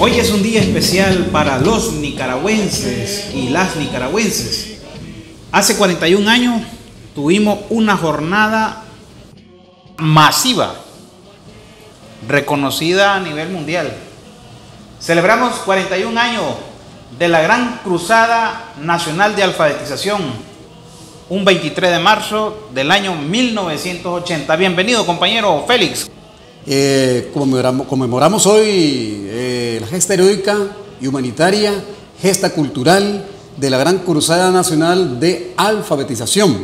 Hoy es un día especial para los nicaragüenses y las nicaragüenses. Hace 41 años tuvimos una jornada masiva, reconocida a nivel mundial. Celebramos 41 años de la Gran Cruzada Nacional de Alfabetización, un 23 de marzo del año 1980. Bienvenido, compañero Félix. Conmemoramos hoy la gesta heroica y humanitaria, gesta cultural de la Gran Cruzada Nacional de Alfabetización.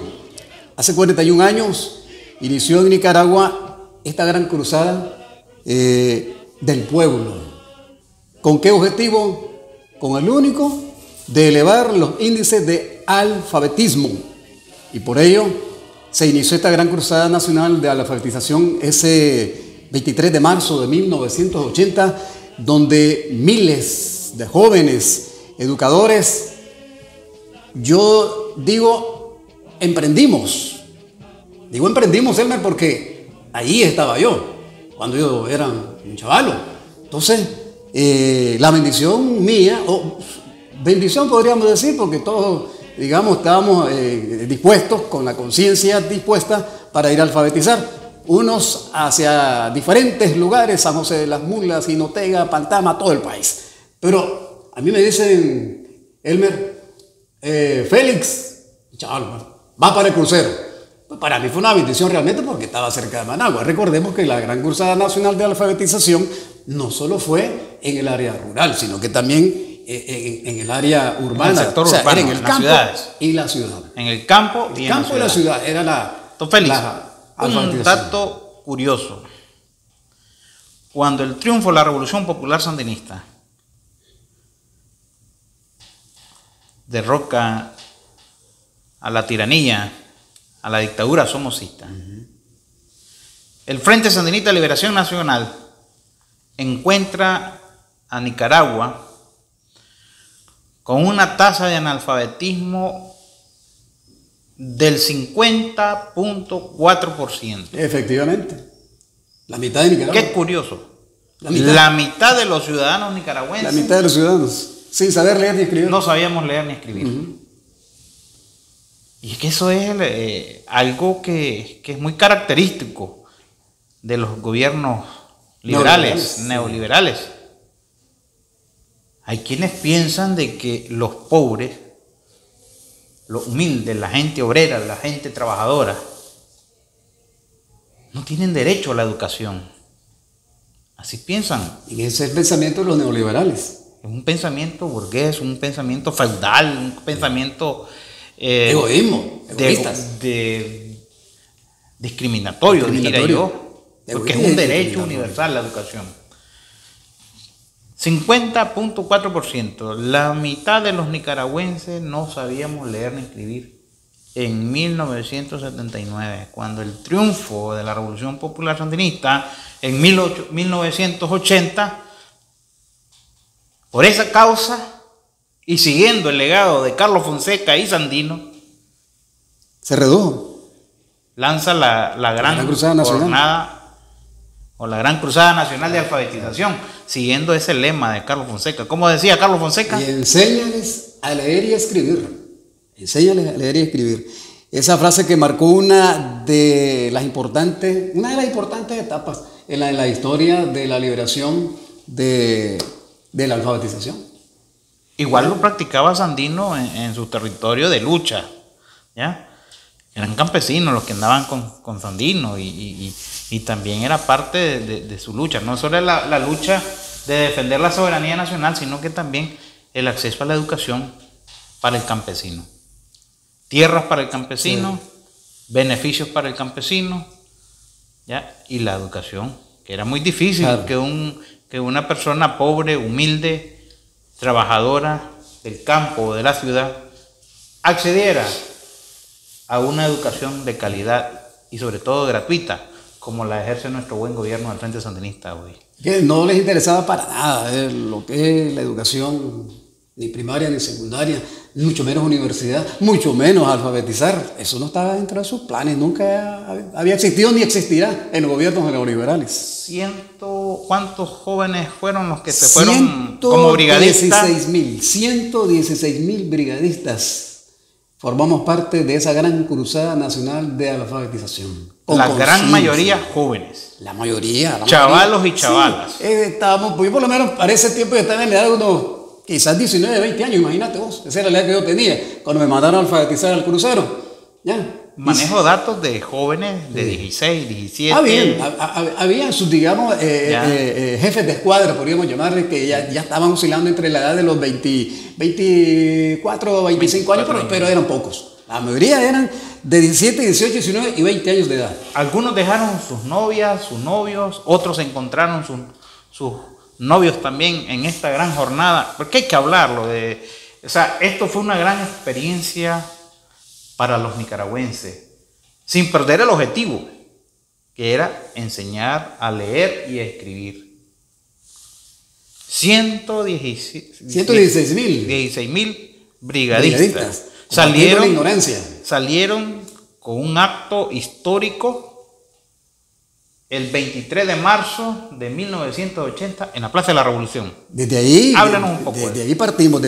Hace 41 años inició en Nicaragua esta Gran Cruzada del pueblo. ¿Con qué objetivo? Con el único de elevar los índices de alfabetismo. Y por ello se inició esta Gran Cruzada Nacional de Alfabetización ese 23 de marzo de 1980, donde miles de jóvenes, educadores, yo digo, emprendimos. Digo emprendimos, Elmer, porque ahí estaba yo, cuando yo era un chavalo. Entonces, la bendición mía, o bendición podríamos decir, porque todos, digamos, estábamos dispuestos, con la conciencia dispuesta para ir a alfabetizar. Unos hacia diferentes lugares, San José de las Mulas, Jinotega, Pantama, todo el país. Pero a mí me dicen, Elmer, Félix, chaval, va para el crucero. Pues para mí fue una bendición realmente porque estaba cerca de Managua. Recordemos que la Gran Cruzada Nacional de Alfabetización no solo fue en el área rural, sino que también en el área urbana. En el sector urbano, era en el campo ciudades. Y la ciudad. En el campo y en la ciudad. Era Don Félix, un dato curioso. Cuando el triunfo de la Revolución Popular Sandinista derroca a la tiranía, a la dictadura somocista, el Frente Sandinista de Liberación Nacional encuentra a Nicaragua con una tasa de analfabetismo del 50.4%. Efectivamente. La mitad de Nicaragua. Qué curioso. La mitad de los ciudadanos nicaragüenses. La mitad de los ciudadanos, sin saber leer ni escribir. No sabíamos leer ni escribir. Y es que eso es algo que es muy característico de los gobiernos liberales, neoliberales. Hay quienes piensan de que los pobres, los humildes, la gente obrera, la gente trabajadora, no tienen derecho a la educación. Así piensan. Y ese es el pensamiento de los neoliberales. Es un pensamiento burgués, un pensamiento feudal, un pensamiento egoísmo, discriminatorio, diría yo, porque es un derecho universal la educación. 50.4%, la mitad de los nicaragüenses no sabíamos leer ni escribir en 1979, cuando el triunfo de la Revolución Popular Sandinista en 1980, por esa causa y siguiendo el legado de Carlos Fonseca y Sandino, se redujo. Lanza la gran Cruzada jornada o la Gran Cruzada Nacional de Alfabetización, siguiendo ese lema de Carlos Fonseca. ¿Cómo decía Carlos Fonseca? Y enséñales a leer y a escribir. Enséñales a leer y a escribir. Esa frase que marcó una de las importantes etapas en la historia de la liberación de la alfabetización. Igual lo practicaba Sandino en su territorio de lucha, ¿ya? Eran campesinos los que andaban con Sandino y también era parte de su lucha. No solo la lucha de defender la soberanía nacional, sino que también el acceso a la educación para el campesino. Tierras para el campesino, sí. Beneficios para el campesino, ¿ya? Y la educación, que era muy difícil, claro, que una persona pobre, humilde, trabajadora del campo o de la ciudad accediera a una educación de calidad y sobre todo gratuita, como la ejerce nuestro buen gobierno del Frente Sandinista hoy. Que no les interesaba para nada lo que es la educación, ni primaria ni secundaria, mucho menos universidad, mucho menos alfabetizar. Eso no estaba dentro de sus planes, nunca había existido ni existirá en los gobiernos neoliberales. 100 ¿cuántos jóvenes fueron los que se fueron como brigadistas? 116.000 brigadistas. Formamos parte de esa gran cruzada nacional de alfabetización. La gran mayoría jóvenes. La mayoría. Chavalos y chavalas. Sí, estábamos, pues yo por lo menos para ese tiempo yo estaba en la edad de unos, quizás 19, 20 años, imagínate vos. Esa era la edad que yo tenía, cuando me mandaron a alfabetizar al crucero. ¿Ya? Manejo datos de jóvenes de 16, 17. Había sus, digamos, jefes de escuadra, podríamos llamarle, que ya estaban oscilando entre la edad de los 24 o 25 años, pero eran pocos. La mayoría eran de 17, 18, 19 y 20 años de edad. Algunos dejaron sus novias, sus novios, otros encontraron sus novios también en esta gran jornada. Porque hay que hablarlo. O sea, esto fue una gran experiencia para los nicaragüenses, sin perder el objetivo, que era enseñar a leer y a escribir. 116.000 brigadistas salieron con un acto histórico el 23 de marzo de 1980 en la Plaza de la Revolución. Desde ahí, háblanos un poco. Desde ahí partimos,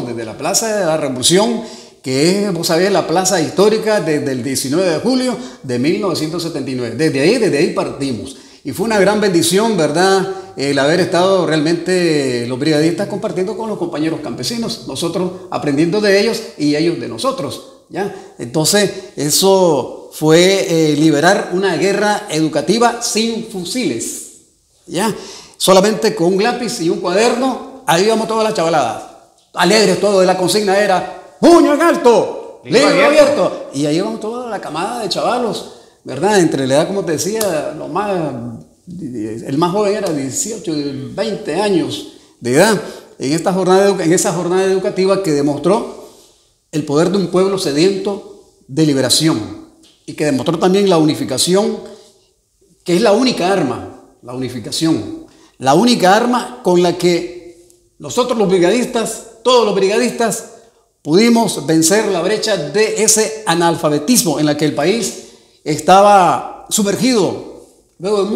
desde la Plaza de la Revolución, que es, vos sabés, la plaza histórica desde el 19 de julio de 1979. Desde ahí partimos. Y fue una gran bendición, ¿verdad?, el haber estado realmente los brigadistas compartiendo con los compañeros campesinos, nosotros aprendiendo de ellos y ellos de nosotros, ¿ya? Entonces, eso fue liberar una guerra educativa sin fusiles, ¿ya? Solamente con un lápiz y un cuaderno, ahí íbamos todas las chavaladas, alegres todos, la consigna era ¡puño en alto! ¡Libro abierto! Y ahí vamos toda la camada de chavalos, ¿verdad? Entre la edad, como te decía, el más joven era 18, 20 años de edad, en esa jornada educativa que demostró el poder de un pueblo sediento de liberación y que demostró también la unificación, que es la única arma, la unificación, la única arma con la que nosotros los brigadistas, todos los brigadistas, pudimos vencer la brecha de ese analfabetismo en la que el país estaba sumergido luego de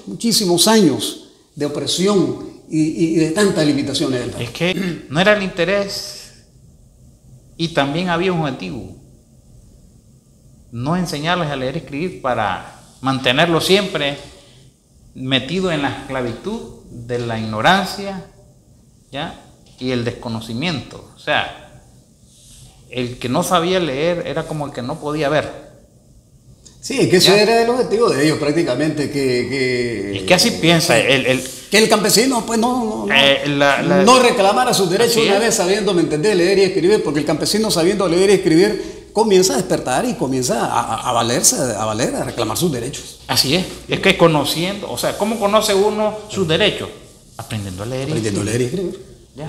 muchísimos años de opresión y de tantas limitaciones del país. Es que no era el interés y también había un objetivo: no enseñarles a leer y escribir para mantenerlos siempre metidos en la esclavitud de la ignorancia, ¿ya?, y el desconocimiento. O sea, el que no sabía leer era como el que no podía ver. Sí, es que eso era el objetivo de ellos prácticamente, es que así piensa que el campesino pues no reclamara sus derechos una vez sabiendo, ¿me entendés?, leer y escribir, porque el campesino sabiendo leer y escribir comienza a despertar y comienza a reclamar sus derechos. Así es que conociendo, o sea, ¿cómo conoce uno sus derechos? Aprendiendo a leer y escribir. ¿Ya?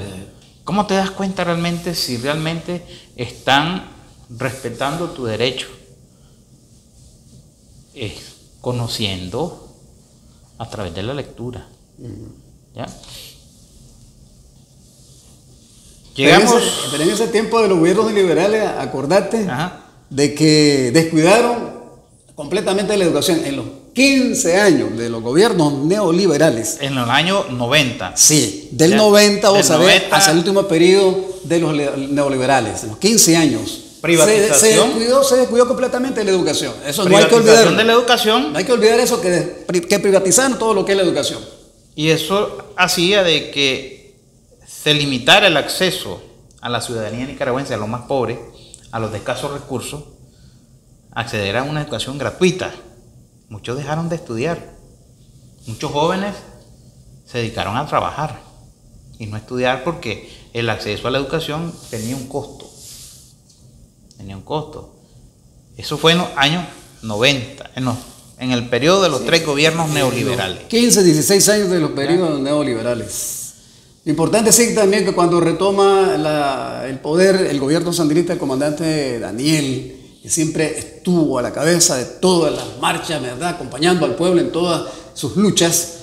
¿Cómo te das cuenta realmente si realmente están respetando tu derecho? Es conociendo a través de la lectura. ¿Ya? Llegamos. Pero en ese tiempo de los gobiernos liberales, acordate de que descuidaron completamente la educación en los 15 años de los gobiernos neoliberales. En los años 90. Sí, del 90, vos sabés, hasta el último periodo de los neoliberales, en los 15 años. Privatización. Se descuidó completamente la educación. Eso no hay que olvidar. De la educación. No hay que olvidar eso, que privatizaron todo lo que es la educación. Y eso hacía de que se limitara el acceso a la ciudadanía nicaragüense, a los más pobres, a los de escasos recursos, acceder a una educación gratuita. Muchos dejaron de estudiar. Muchos jóvenes se dedicaron a trabajar y no a estudiar porque el acceso a la educación tenía un costo. Eso fue en los años 90, en el periodo de los tres gobiernos neoliberales. 15, 16 años de los periodos neoliberales. Lo importante es también que cuando retoma el poder el gobierno sandinista, el comandante Daniel, que siempre estuvo a la cabeza de todas las marchas, ¿verdad?, acompañando al pueblo en todas sus luchas,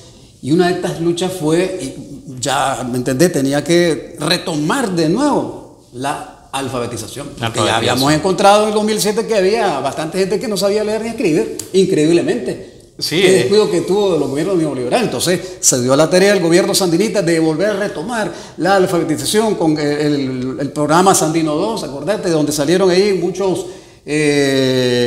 y una de estas luchas fue, ya me entendés, tenía que retomar de nuevo la alfabetización, porque ya habíamos encontrado en el 2007 que había bastante gente que no sabía leer ni escribir, increíblemente. Sí, qué descuido que tuvo de los gobiernos neoliberales. Entonces se dio a la tarea del gobierno sandinista de volver a retomar la alfabetización con el programa Sandino 2, acordate, de donde salieron ahí muchos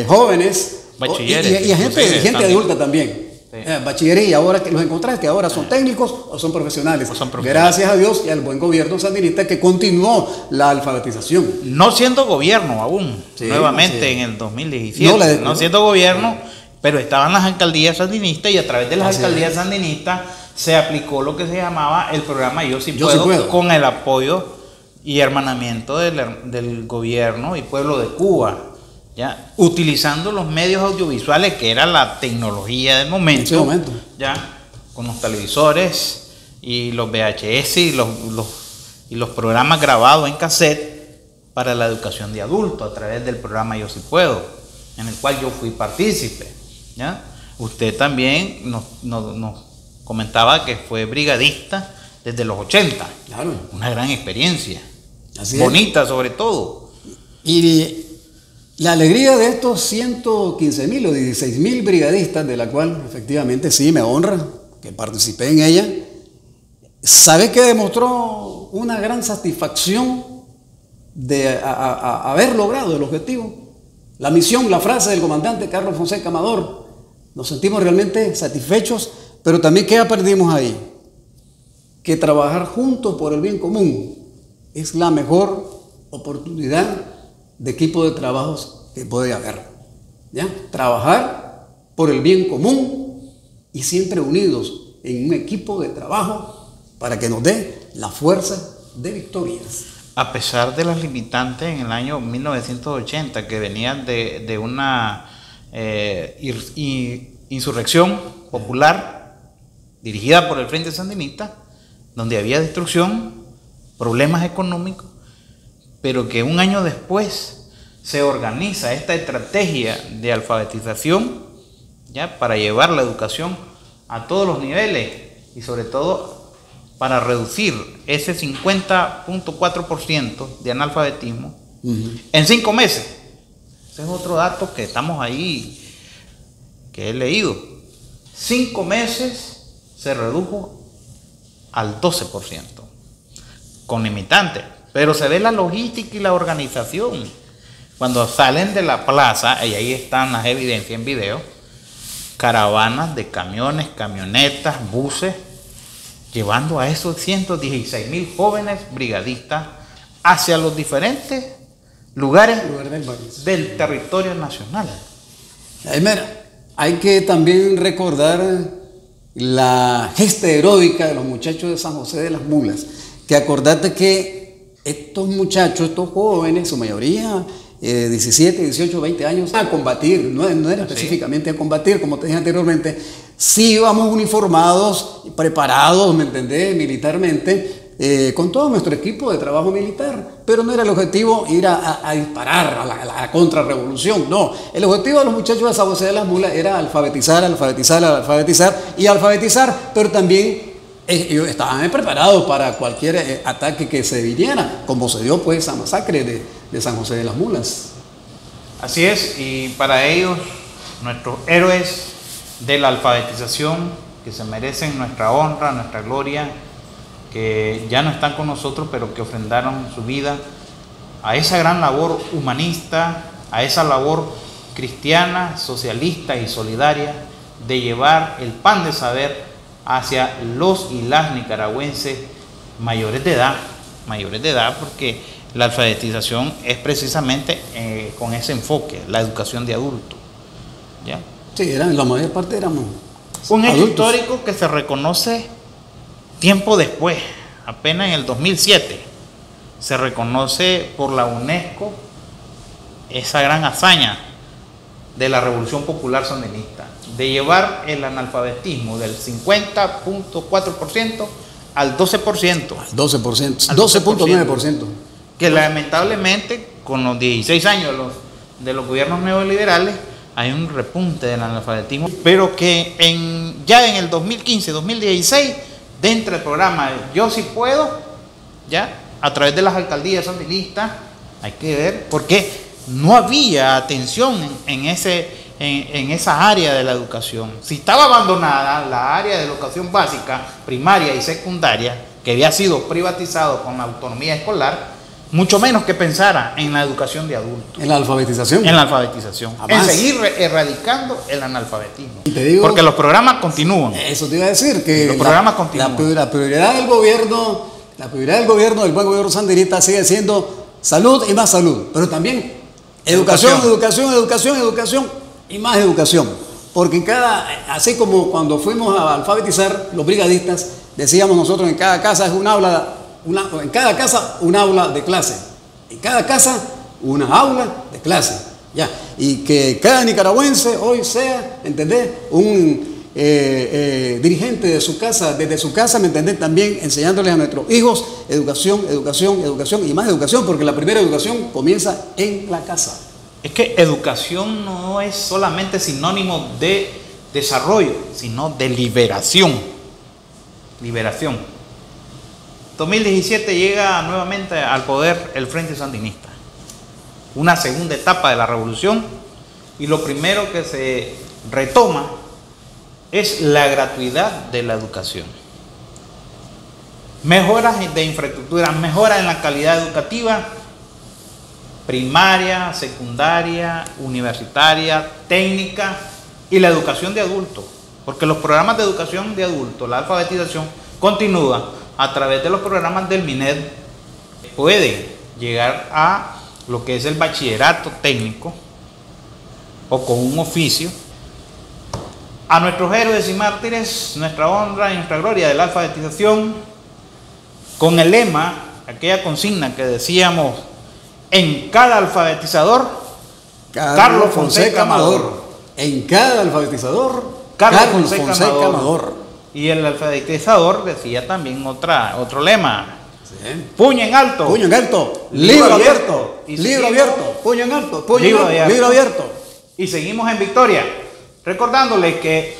jóvenes bachilleres, y gente adulta también. Sí. Bachillería, y ahora que los encontraste, que ahora son técnicos o son profesionales. Gracias a Dios y al buen gobierno sandinista que continuó la alfabetización. No siendo gobierno aún, Sí, nuevamente sí. en el 2017, no siendo gobierno, pero estaban las alcaldías sandinistas y a través de las alcaldías sandinistas se aplicó lo que se llamaba el programa Yo Sí Puedo, con el apoyo y hermanamiento del gobierno y pueblo de Cuba. ¿Ya? Utilizando los medios audiovisuales, que era la tecnología del momento, en ese momento. ¿ya? Con los televisores y los VHS y los programas grabados en cassette para la educación de adultos a través del programa Yo Sí Puedo, en el cual yo fui partícipe, ¿ya? Usted también nos comentaba que fue brigadista desde los 80. Claro. Una gran experiencia, Así bonita sobre todo. Y la alegría de estos 115.000 o 16.000 brigadistas, de la cual efectivamente sí me honra que participé en ella, ¿sabe que demostró una gran satisfacción de haber logrado el objetivo? La misión, la frase del comandante Carlos Fonseca Amador, nos sentimos realmente satisfechos, pero también ¿qué aprendimos ahí? Que trabajar juntos por el bien común es la mejor oportunidad de equipo de trabajos que puede haber, ¿ya? Trabajar por el bien común y siempre unidos en un equipo de trabajo para que nos dé la fuerza de victorias. A pesar de las limitantes en el año 1980 que venían de una insurrección popular dirigida por el Frente Sandinista, donde había destrucción, problemas económicos, pero que un año después se organiza esta estrategia de alfabetización, ¿ya? Para llevar la educación a todos los niveles y sobre todo para reducir ese 50.4% de analfabetismo en 5 meses. Ese es otro dato que estamos ahí, que he leído. 5 meses se redujo al 12%, con limitantes. Pero se ve la logística y la organización. Cuando salen de la plaza, y ahí están las evidencias en video, caravanas de camiones, camionetas, buses, llevando a esos 116.000 jóvenes brigadistas hacia los diferentes lugares del territorio nacional. Hay que también recordar la gesta heroica de los muchachos de San José de las Mulas, que acordate que estos muchachos, estos jóvenes, su mayoría 17, 18, 20 años, a combatir, no era específicamente a combatir, como te dije anteriormente, sí íbamos uniformados, preparados, ¿me entendés?, militarmente, con todo nuestro equipo de trabajo militar, pero no era el objetivo ir a disparar a la contrarrevolución, no, el objetivo de los muchachos de San José de las Mulas era alfabetizar, pero también ellos estaban preparados para cualquier ataque que se viniera, como se dio pues esa masacre de San José de las Mulas. Así es, y para ellos, nuestros héroes de la alfabetización, que se merecen nuestra honra, nuestra gloria, que ya no están con nosotros, pero que ofrendaron su vida a esa gran labor humanista, a esa labor cristiana, socialista y solidaria de llevar el pan de saber hacia los y las nicaragüenses mayores de edad, porque la alfabetización es precisamente con ese enfoque, la educación de adultos, ¿ya? Sí, la mayor parte éramos un hecho adultos. histórico que se reconoce tiempo después, apenas en el 2007, se reconoce por la UNESCO esa gran hazaña de la Revolución Popular Sandinista, de llevar el analfabetismo del 50.4% al 12%. 12.9%. Que lamentablemente, con los 16 años de los gobiernos neoliberales, hay un repunte del analfabetismo, pero que ya en el 2015-2016, dentro del programa Yo Sí Puedo, ya a través de las alcaldías sandinistas, hay que ver por qué no había atención en en esa área de la educación. Si estaba abandonada la área de educación básica, primaria y secundaria, que había sido privatizado con la autonomía escolar, mucho menos que pensara en la educación de adultos. En la alfabetización. En la alfabetización. Jamás. En seguir erradicando el analfabetismo. Y te digo, porque los programas continúan. eso te iba a decir, que Los programas continúan. la prioridad del gobierno, del buen gobierno sandinista sigue siendo salud y más salud, pero también educación y más educación. Porque así como cuando fuimos a alfabetizar los brigadistas, decíamos nosotros, en cada casa es un aula de clase, en cada casa una aula de clase, ya, y que cada nicaragüense hoy sea, ¿entendés?, un dirigente de su casa, desde su casa, ¿me entendés?, también enseñándoles a nuestros hijos educación y más educación, porque la primera educación comienza en la casa. Es que educación no es solamente sinónimo de desarrollo, sino de liberación. Liberación. 2017 llega nuevamente al poder el Frente Sandinista. Una segunda etapa de la revolución, y lo primero que se retoma es la gratuidad de la educación. Mejoras de infraestructura, mejoras en la calidad educativa, primaria, secundaria, universitaria, técnica y la educación de adultos. Porque los programas de educación de adultos, la alfabetización, continúa a través de los programas del MINED. Pueden llegar a lo que es el bachillerato técnico o con un oficio. A nuestros héroes y mártires, nuestra honra y nuestra gloria de la alfabetización, con el lema, aquella consigna que decíamos: en cada alfabetizador, Carlos Fonseca Amador. En cada alfabetizador, Carlos Fonseca Amador. Y el alfabetizador decía también otro lema: sí. Puño en alto, libro abierto, libro abierto, puño en alto, libro abierto. Y seguimos en victoria, recordándoles que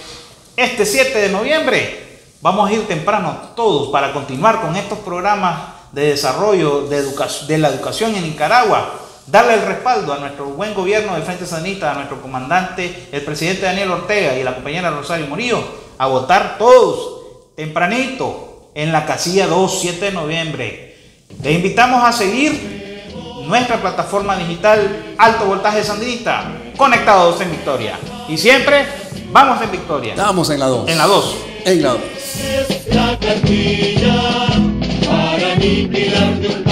este 7 de noviembre vamos a ir temprano todos para continuar con estos programas de desarrollo de la educación en Nicaragua, darle el respaldo a nuestro buen gobierno del Frente Sandinista, a nuestro comandante, el presidente Daniel Ortega y la compañera Rosario Murillo, a votar todos tempranito en la casilla 2, 7 de noviembre. Les invitamos a seguir nuestra plataforma digital Alto Voltaje Sandinista, conectados en victoria. Y siempre vamos en victoria. Estamos en la 2. En la 2. En la 2. La cartilla para aniquilar de un